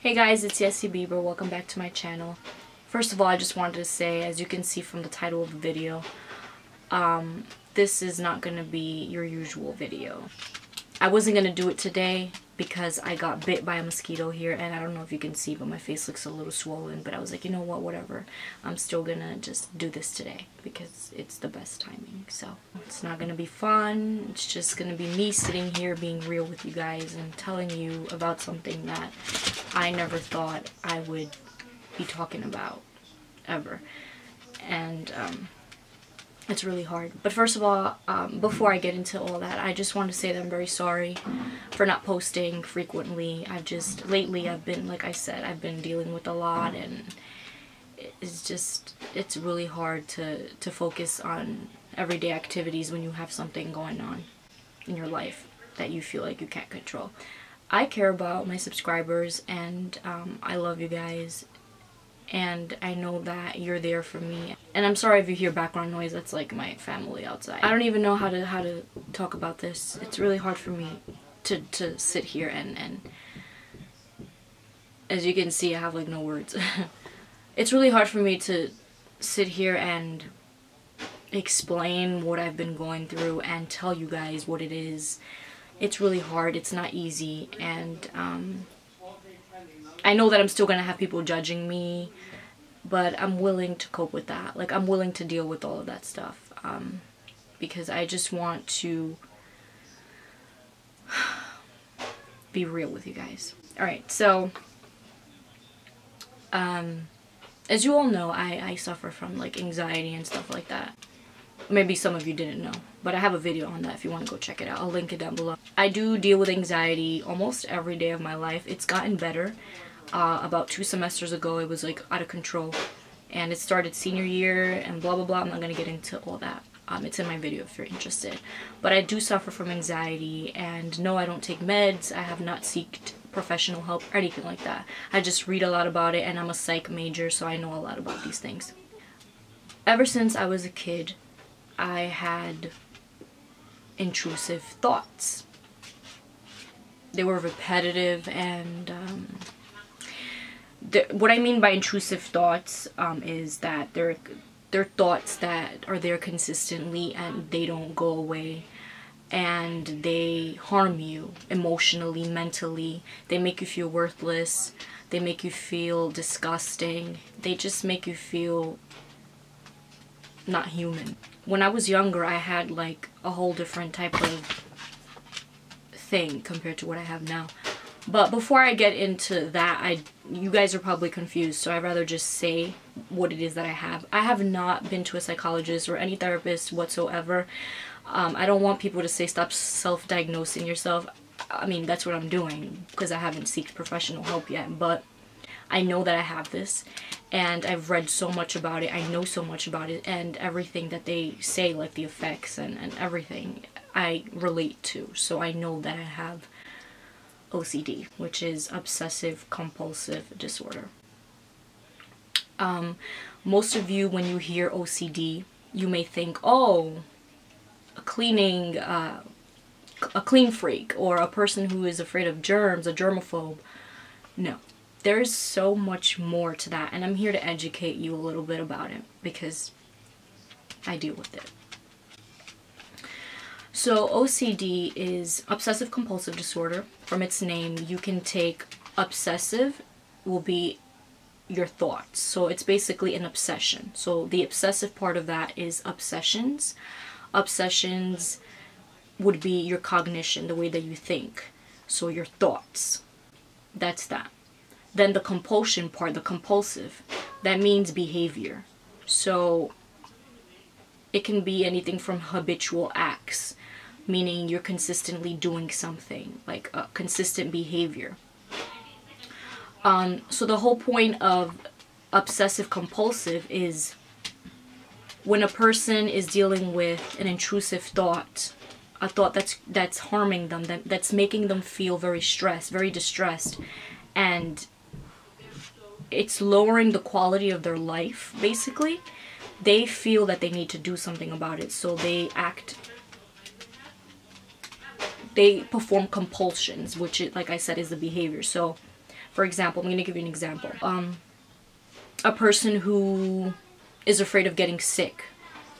Hey guys, it's Yessie Bieber. Welcome back to my channel. First of all, I just wanted to say, as you can see from the title of the video, this is not going to be your usual video. I wasn't going to do it today because I got bit by a mosquito here, and I don't know if you can see, but my face looks a little swollen, but I was like, you know what, whatever. I'm still going to just do this today because it's the best timing. So it's not going to be fun. It's just going to be me sitting here being real with you guys and telling you about something that I never thought I would be talking about ever. And it's really hard. But first of all, before I get into all that, I just want to say that I'm very sorry for not posting frequently. Lately I've been, like I said, I've been dealing with a lot, and it's really hard to focus on everyday activities when you have something going on in your life that you feel like you can't control. I care about my subscribers, and I love you guys, and I know that you're there for me. And I'm sorry if you hear background noise. That's like my family outside. I don't even know how to talk about this. It's really hard for me to sit here and as you can see, I have like no words. It's really hard for me to sit here and explain what I've been going through and tell you guys what it is. It's really hard. It's not easy, and I know that I'm still gonna have people judging me, but I'm willing to cope with that. Like, I'm willing to deal with all of that stuff, because I just want to be real with you guys. Alright, so as you all know, I suffer from like anxiety and stuff like that. Maybe some of you didn't know, but I have a video on that if you want to go check it out. I'll link it down below. I do deal with anxiety almost every day of my life. It's gotten better. About 2 semesters ago, it was like out of control, and it started senior year and blah blah blah. I'm not gonna get into all that. It's in my video if you're interested. But I do suffer from anxiety, and no, I don't take meds. I have not sought professional help or anything like that. I just read a lot about it, and I'm a psych major, so I know a lot about these things. Ever since I was a kid, I had intrusive thoughts. They were repetitive, and what I mean by intrusive thoughts is that they're thoughts that are there consistently and they don't go away, and they harm you emotionally, mentally. They make you feel worthless. They make you feel disgusting. They just make you feel not human. When I was younger, I had like a whole different type of thing compared to what I have now. But before I get into that, you guys are probably confused, so I'd rather just say what it is that I have. I have not been to a psychologist or any therapist whatsoever. I don't want people to say stop self-diagnosing yourself. I mean, that's what I'm doing because I haven't sought professional help yet, but I know that I have this, and I've read so much about it. I know so much about it, and everything that they say, like the effects and everything, I relate to. So I know that I have OCD, which is obsessive compulsive disorder. Most of you, when you hear OCD, you may think, oh, a clean freak, or a person who is afraid of germs, a germaphobe. No. There's so much more to that, and I'm here to educate you a little bit about it because I deal with it. So OCD is obsessive compulsive disorder. From its name, you can take obsessive will be your thoughts. So it's basically an obsession. So the obsessive part of that is obsessions. Obsessions would be your cognition, the way that you think. So your thoughts. That's that. Then the compulsion part, the compulsive, that means behavior. So it can be anything from habitual acts, meaning you're consistently doing something, like a consistent behavior. So the whole point of obsessive compulsive is when a person is dealing with an intrusive thought, a thought that's harming them, that's making them feel very stressed, very distressed, and it's lowering the quality of their life, basically. They feel that they need to do something about it, so they perform compulsions, which, like I said, is the behavior. So For example, I'm going to give you an example. A person who is afraid of getting sick.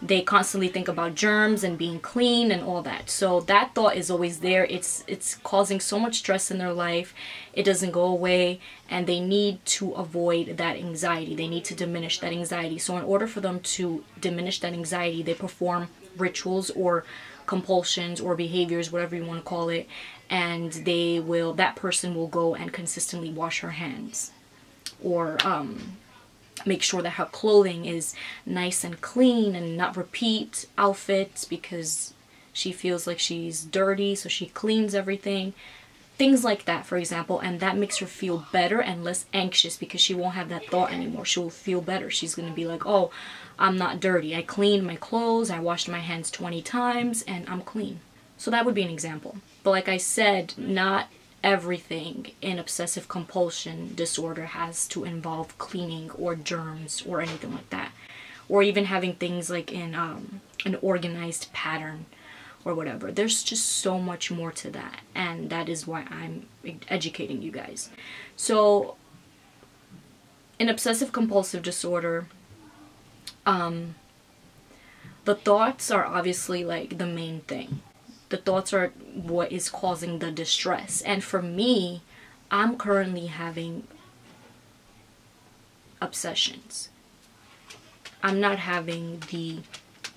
They constantly think about germs and being clean and all that. So that thought is always there. It's causing so much stress in their life. It doesn't go away, and they need to avoid that anxiety. They need to diminish that anxiety. So in order for them to diminish that anxiety, they perform rituals or compulsions or behaviors, whatever you want to call it, and that person will go and consistently wash her hands, or make sure that her clothing is nice and clean and not repeat outfits because she feels like she's dirty, so she cleans everything. Things like that, for example, and that makes her feel better and less anxious because she won't have that thought anymore. She'll feel better. She's going to be like, oh, I'm not dirty. I cleaned my clothes, I washed my hands 20 times, and I'm clean. So that would be an example. But like I said, not everything in obsessive compulsion disorder has to involve cleaning or germs or anything like that, or even having things like in an organized pattern or whatever. There's just so much more to that, and that is why I'm educating you guys. So in obsessive compulsive disorder, the thoughts are obviously like the main thing. The thoughts are what is causing the distress. And for me, I'm currently having obsessions. I'm not having the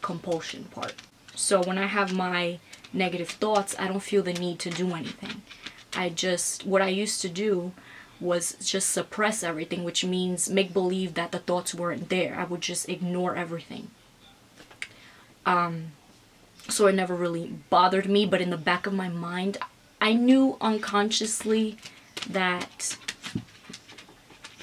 compulsion part. So when I have my negative thoughts, I don't feel the need to do anything. What I used to do was just suppress everything, which means make believe that the thoughts weren't there. I would just ignore everything. So it never really bothered me, but in the back of my mind, I knew unconsciously that,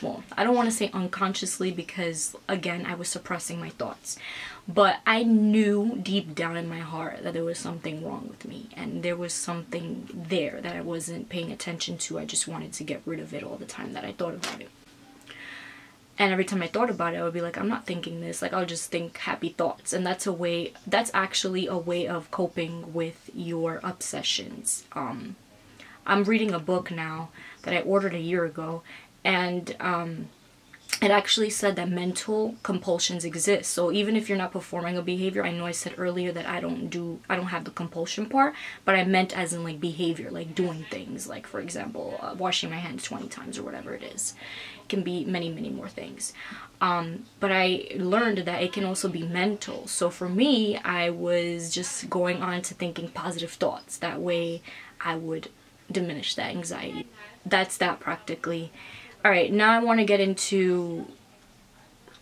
well, I don't want to say unconsciously because, again, I was suppressing my thoughts. But I knew deep down in my heart that there was something wrong with me, and there was something there that I wasn't paying attention to. I just wanted to get rid of it all the time that I thought about it. And every time I thought about it, I would be like, I'm not thinking this. Like, I'll just think happy thoughts. And that's actually a way of coping with your obsessions. I'm reading a book now that I ordered a year ago, and it actually said that mental compulsions exist. So even if you're not performing a behavior, I know I said earlier that I don't have the compulsion part, but I meant as in like behavior, like doing things, like for example, washing my hands 20 times or whatever it is. It can be many, many more things. But I learned that it can also be mental. So for me, I was just going on to thinking positive thoughts. That way I would diminish that anxiety. That's that practically. Alright, now I want to get into,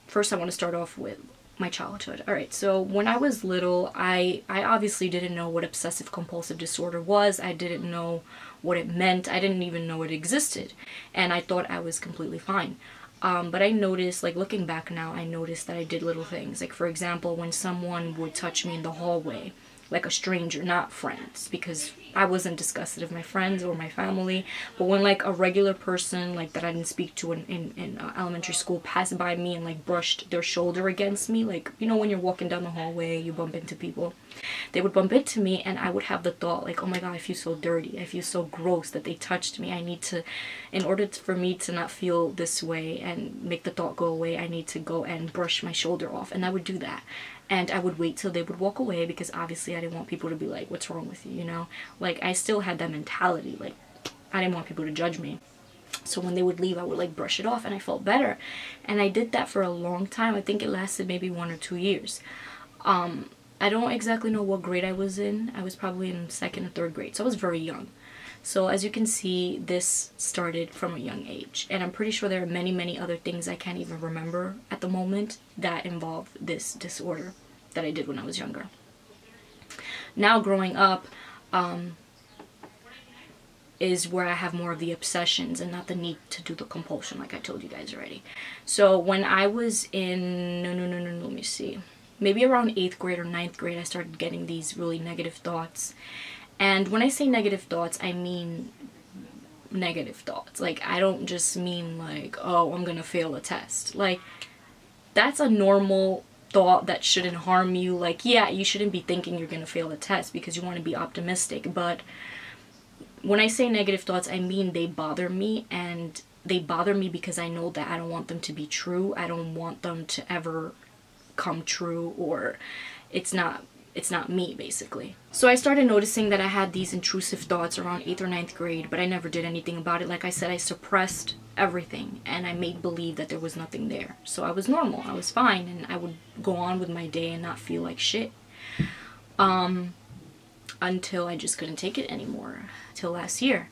first I want to start off with my childhood. Alright, so when I was little, I obviously didn't know what obsessive compulsive disorder was. I didn't know what it meant. I didn't even know it existed. And I thought I was completely fine. But I noticed, like looking back now, I noticed that I did little things. Like for example, when someone would touch me in the hallway, like a stranger, not friends, because I wasn't disgusted of my friends or my family, but when like a regular person like that I didn't speak to in elementary school passed by me and like brushed their shoulder against me, like, you know, when you're walking down the hallway, you bump into people, they would bump into me and I would have the thought like, oh my god, I feel so dirty, I feel so gross that they touched me. I need to, in order for me to not feel this way and make the thought go away, I need to go and brush my shoulder off. And I would do that. And I would wait till they would walk away because obviously I didn't want people to be like, what's wrong with you, you know? Like, I still had that mentality. Like, I didn't want people to judge me. So when they would leave, I would like brush it off and I felt better. And I did that for a long time. I think it lasted maybe 1 or 2 years. I don't exactly know what grade I was in. I was probably in 2nd or 3rd grade. So I was very young. So as you can see, this started from a young age. And I'm pretty sure there are many, many other things I can't even remember at the moment that involve this disorder that I did when I was younger. Now growing up is where I have more of the obsessions and not the need to do the compulsion like I told you guys already. So when I was in, let me see, maybe around 8th grade or 9th grade, I started getting these really negative thoughts. And when I say negative thoughts, I mean negative thoughts. Like, I don't just mean like, oh, I'm gonna fail a test. Like, that's a normal thought that shouldn't harm you. Like, yeah, you shouldn't be thinking you're gonna fail a test because you want to be optimistic. But when I say negative thoughts, I mean they bother me and they bother me because I know that I don't want them to be true. I don't want them to ever come true, or it's not me, basically. So I started noticing that I had these intrusive thoughts around 8th or 9th grade, but I never did anything about it. Like I said, I suppressed everything and I made believe that there was nothing there. So I was normal, I was fine, and I would go on with my day and not feel like shit. Until I just couldn't take it anymore. Till last year.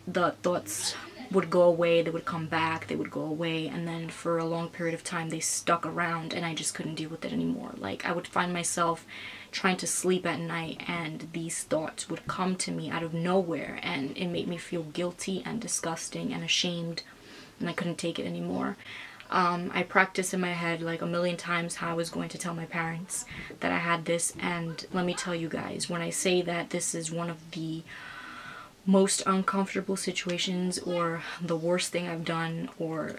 The thoughts would go away, they would come back, they would go away, and then for a long period of time they stuck around and I just couldn't deal with it anymore. Like, I would find myself trying to sleep at night and these thoughts would come to me out of nowhere, and it made me feel guilty and disgusting and ashamed, and I couldn't take it anymore. I practiced in my head like a million times how I was going to tell my parents that I had this, and let me tell you guys, when I say that this is one of the most uncomfortable situations, or the worst thing I've done, or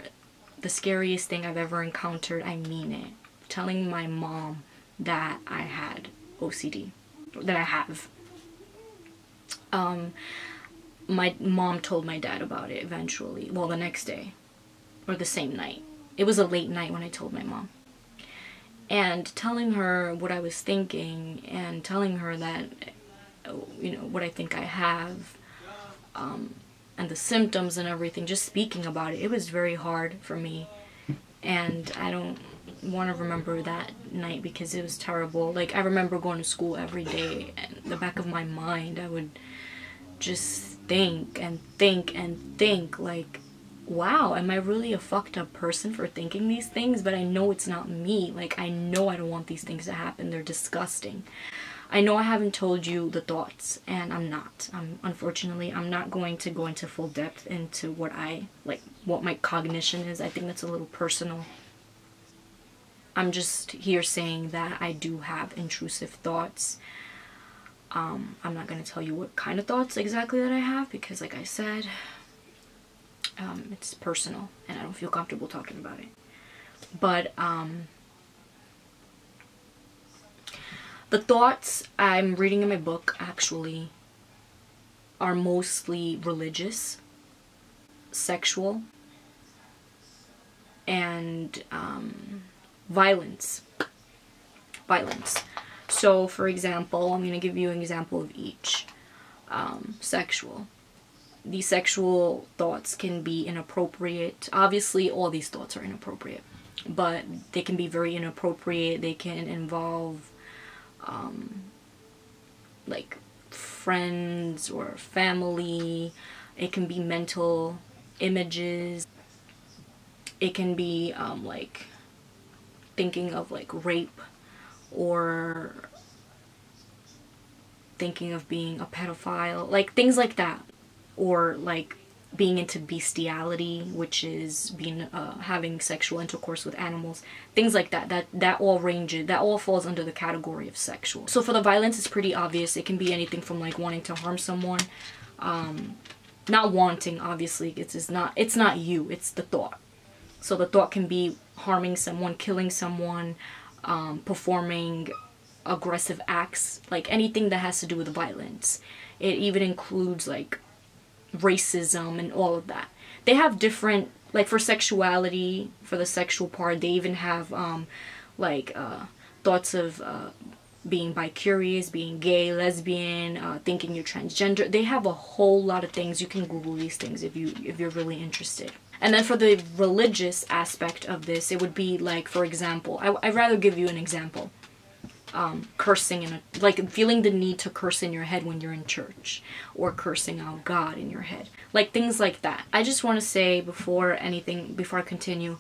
the scariest thing I've ever encountered, I mean it. Telling my mom that I had OCD, that I have. My mom told my dad about it eventually, well, the next day, or the same night. It was a late night when I told my mom. And telling her what I was thinking, and telling her that, you know, what I think I have, and the symptoms and everything, just speaking about it, it was very hard for me. And I don't want to remember that night because it was terrible. Like, I remember going to school every day, and in the back of my mind I would just think and think and think, like, wow, am I really a fucked up person for thinking these things? But I know it's not me. Like, I know I don't want these things to happen. They're disgusting. I know I haven't told you the thoughts, and I'm not. Unfortunately, I'm not going to go into full depth into what my cognition is. I think that's a little personal. I'm just here saying that I do have intrusive thoughts. I'm not going to tell you what kind of thoughts exactly that I have because, like I said, it's personal and I don't feel comfortable talking about it. But the thoughts I'm reading in my book actually are mostly religious, sexual, and violence. So, for example, I'm going to give you an example of each. Sexual. These sexual thoughts can be inappropriate. Obviously, all these thoughts are inappropriate, but they can be very inappropriate. They can involve like friends or family. It can be mental images. It can be like thinking of like rape, or thinking of being a pedophile, like things like that. Or like being into bestiality, which is being having sexual intercourse with animals, things like that. That all falls under the category of sexual. So for the violence, it's pretty obvious. It can be anything from like wanting to harm someone, not wanting, obviously. It's not you, it's the thought. So the thought can be harming someone, killing someone, performing aggressive acts, like anything that has to do with violence. It even includes like racism and all of that. They have different, like for sexuality, for the sexual part, they even have thoughts of being bi-curious, being gay, lesbian, thinking you're transgender. They have a whole lot of things. You can Google these things if you're really interested. And then for the religious aspect of this, it would be like, for example, I'd rather give you an example. Cursing like feeling the need to curse in your head when you're in church, or cursing out God in your head, like things like that. I just want to say before I continue,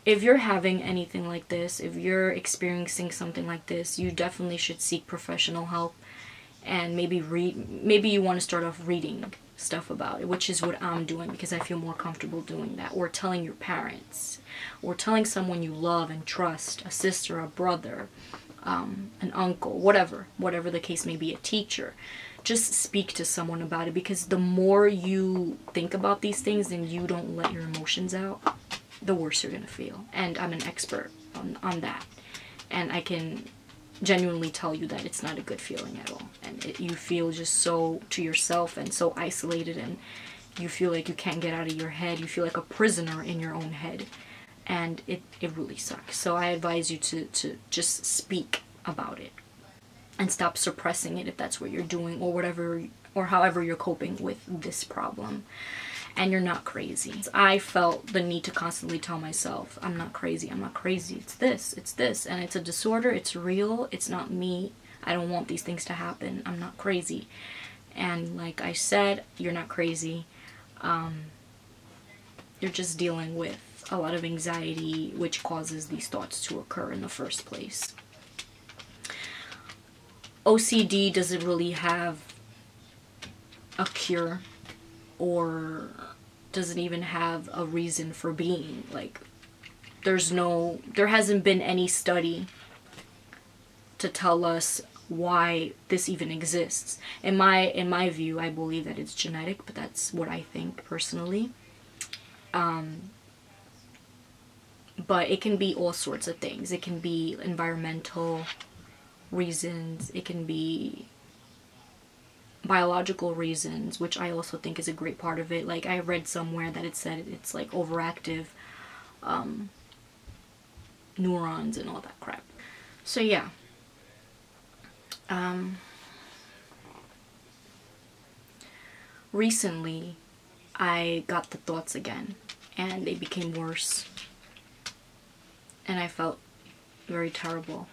if you're having anything like this, if you're experiencing something like this, you definitely should seek professional help, and maybe you want to start off reading stuff about it, which is what I'm doing because I feel more comfortable doing that, or telling your parents, or telling someone you love and trust, a sister, a brother, an uncle, whatever the case may be, a teacher. Just speak to someone about it, because the more you think about these things and you don't let your emotions out, the worse you're gonna feel. And I'm an expert on that, and I can genuinely tell you that it's not a good feeling at all, and you feel just so to yourself and so isolated, and You feel like you can't get out of your head. You feel like a prisoner in your own head. And it really sucks. So I advise you to just speak about it. And stop suppressing it if that's what you're doing, or whatever, or however you're coping with this problem. And you're not crazy. I felt the need to constantly tell myself, I'm not crazy, I'm not crazy. It's this, and it's a disorder, it's real, it's not me. I don't want these things to happen. I'm not crazy. And like I said, you're not crazy. You're just dealing with a lot of anxiety, which causes these thoughts to occur in the first place. OCD doesn't really have a cure, or doesn't even have a reason for being. Like, there hasn't been any study to tell us why this even exists. In my view, I believe that it's genetic, but that's what I think personally. But it can be all sorts of things. It can be environmental reasons. It can be biological reasons, which I also think is a great part of it. Like, I read somewhere that it said it's like overactive neurons and all that crap. So yeah. Recently, I got the thoughts again, and they became worse. And I felt very terrible.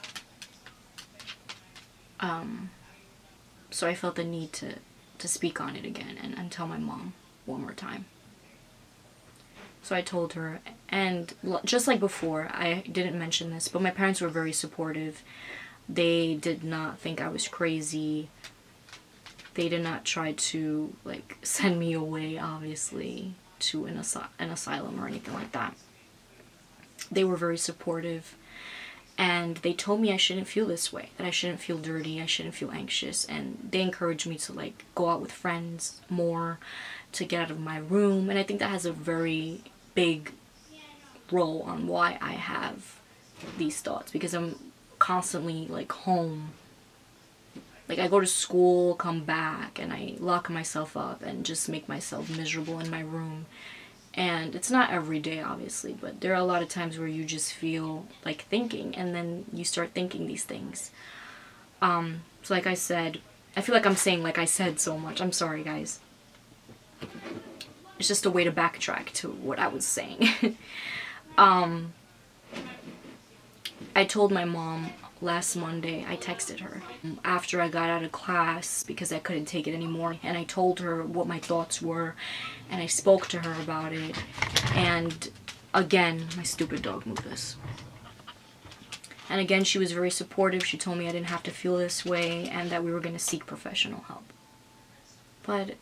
So I felt the need to speak on it again and tell my mom one more time. So I told her, and just like before, I didn't mention this, but my parents were very supportive. They did not think I was crazy. They did not try to, like, send me away, obviously, to an asylum or anything like that. They were very supportive. And they told me I shouldn't feel this way, that I shouldn't feel dirty, I shouldn't feel anxious. And they encouraged me to, like, go out with friends more, to get out of my room. And I think that has a very big role on why I have these thoughts, because I'm constantly, like, home. Like, I go to school, come back, and I lock myself up and just make myself miserable in my room. And it's not every day, obviously, but there are a lot of times where you just feel like thinking, and then you start thinking these things. So like I said, I feel like I'm saying like I said so much. I'm sorry, guys. It's just a way to backtrack to what I was saying. I told my mom last Monday, I texted her after I got out of class because I couldn't take it anymore, and I told her what my thoughts were, and I spoke to her about it. And again, my stupid dog moved this. And again, she was very supportive. She told me I didn't have to feel this way and that we were going to seek professional help. But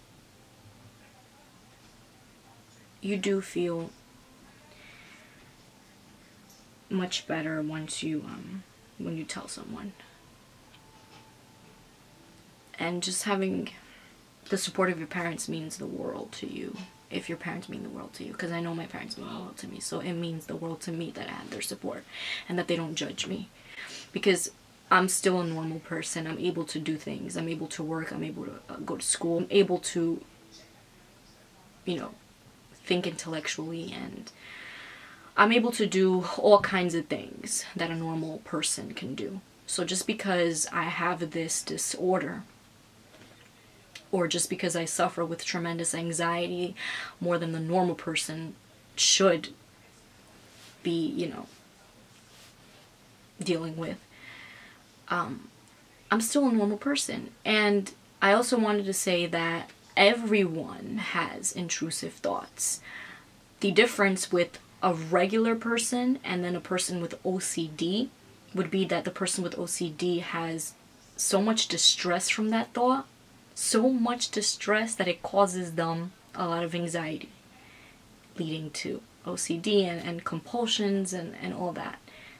you do feel much better once you when you tell someone. And just having the support of your parents means the world to you, if your parents mean the world to you, because I know my parents mean the world to me. So it means the world to me that I have their support and that they don't judge me, because I'm still a normal person. I'm able to do things. I'm able to work. I'm able to go to school. I'm able to, you know, think intellectually, and I'm able to do all kinds of things that a normal person can do. So just because I have this disorder, or just because I suffer with tremendous anxiety more than the normal person should be, you know, dealing with, I'm still a normal person. And I also wanted to say that everyone has intrusive thoughts. The difference with a regular person and then a person with OCD would be that the person with OCD has so much distress from that thought, so much distress that it causes them a lot of anxiety, leading to OCD and compulsions and all that.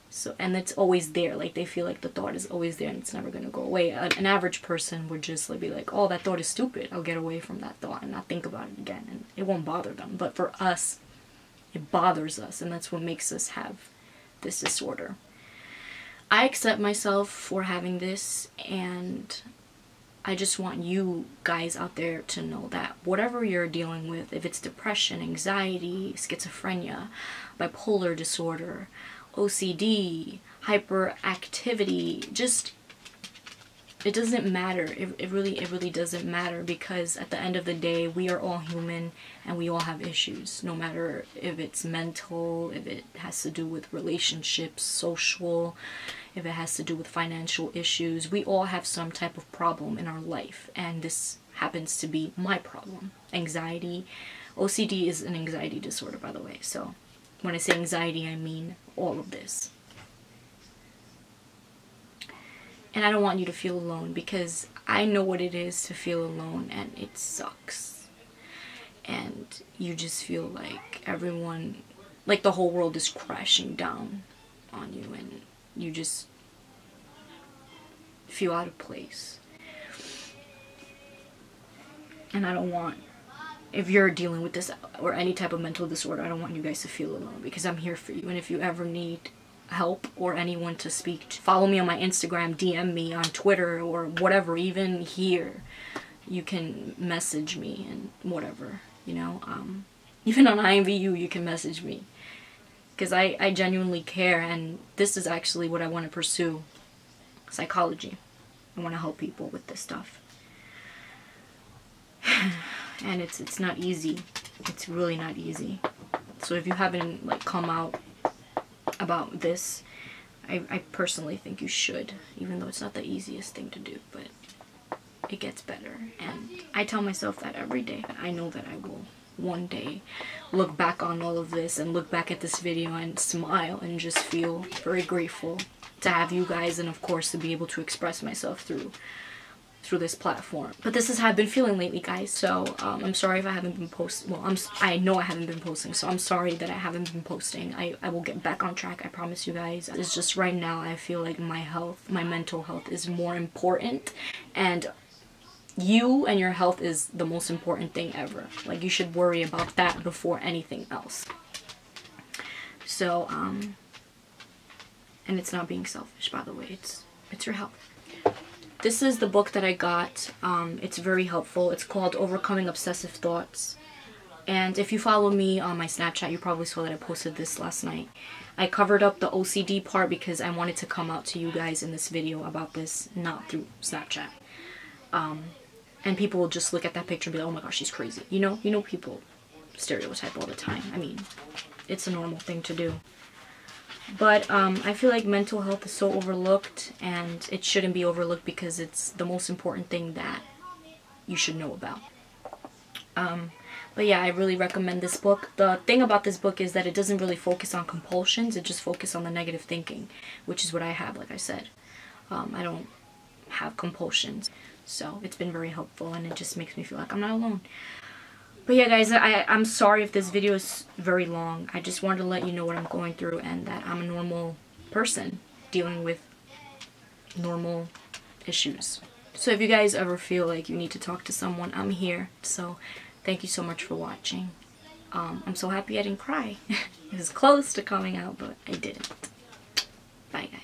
So, and it's always there. Like, they feel like the thought is always there and it's never going to go away. An average person would just like be like, oh, that thought is stupid. I'll get away from that thought and not think about it again. And it won't bother them. But for us, it bothers us, and that's what makes us have this disorder. I accept myself for having this, and I just want you guys out there to know that whatever you're dealing with, if it's depression, anxiety, schizophrenia, bipolar disorder, OCD, hyperactivity, just, it doesn't matter. It really doesn't matter, because at the end of the day, we are all human and we all have issues, no matter if it's mental, if it has to do with relationships, social, if it has to do with financial issues. We all have some type of problem in our life, and this happens to be my problem. Anxiety. OCD is an anxiety disorder, by the way, so when I say anxiety, I mean all of this. And I don't want you to feel alone, because I know what it is to feel alone, and it sucks. And you just feel like everyone, like the whole world is crashing down on you, and you just feel out of place. And I don't want, if you're dealing with this or any type of mental disorder, I don't want you guys to feel alone, because I'm here for you. And if you ever need help or anyone to speak to, follow me on my Instagram, DM me on Twitter or whatever, even here you can message me and whatever, you know, even on IMVU you can message me, because I genuinely care, and this is actually what I want to pursue, psychology. I want to help people with this stuff. And it's not easy. It's really not easy. So if you haven't like come out about this, I personally think you should, even though it's not the easiest thing to do, but it gets better. And I tell myself that every day. I know that I will one day look back on all of this and look back at this video and smile and just feel very grateful to have you guys, and of course to be able to express myself through this platform. But this is how I've been feeling lately, guys. So I'm sorry if I haven't been posting. Well, I know I haven't been posting, so I'm sorry that I haven't been posting. I will get back on track, I promise you guys. It's just right now I feel like my health, my mental health is more important, and you and your health is the most important thing ever. Like, you should worry about that before anything else. So and it's not being selfish, by the way. It's your health. This is the book that I got. It's very helpful. It's called Overcoming Obsessive Thoughts. And if you follow me on my Snapchat, you probably saw that I posted this last night. I covered up the OCD part because I wanted to come out to you guys in this video about this, not through Snapchat. And people will just look at that picture and be like, oh my gosh, she's crazy. You know people stereotype all the time. I mean, it's a normal thing to do. But I feel like mental health is so overlooked, and it shouldn't be overlooked because it's the most important thing that you should know about. But yeah, I really recommend this book. The thing about this book is that it doesn't really focus on compulsions, it just focuses on the negative thinking, which is what I have, like I said. I don't have compulsions, so it's been very helpful, and it just makes me feel like I'm not alone. But yeah, guys, I'm sorry if this video is very long. I just wanted to let you know what I'm going through, and that I'm a normal person dealing with normal issues. So if you guys ever feel like you need to talk to someone, I'm here. So thank you so much for watching. I'm so happy I didn't cry. It was close to coming out, but I didn't. Bye, guys.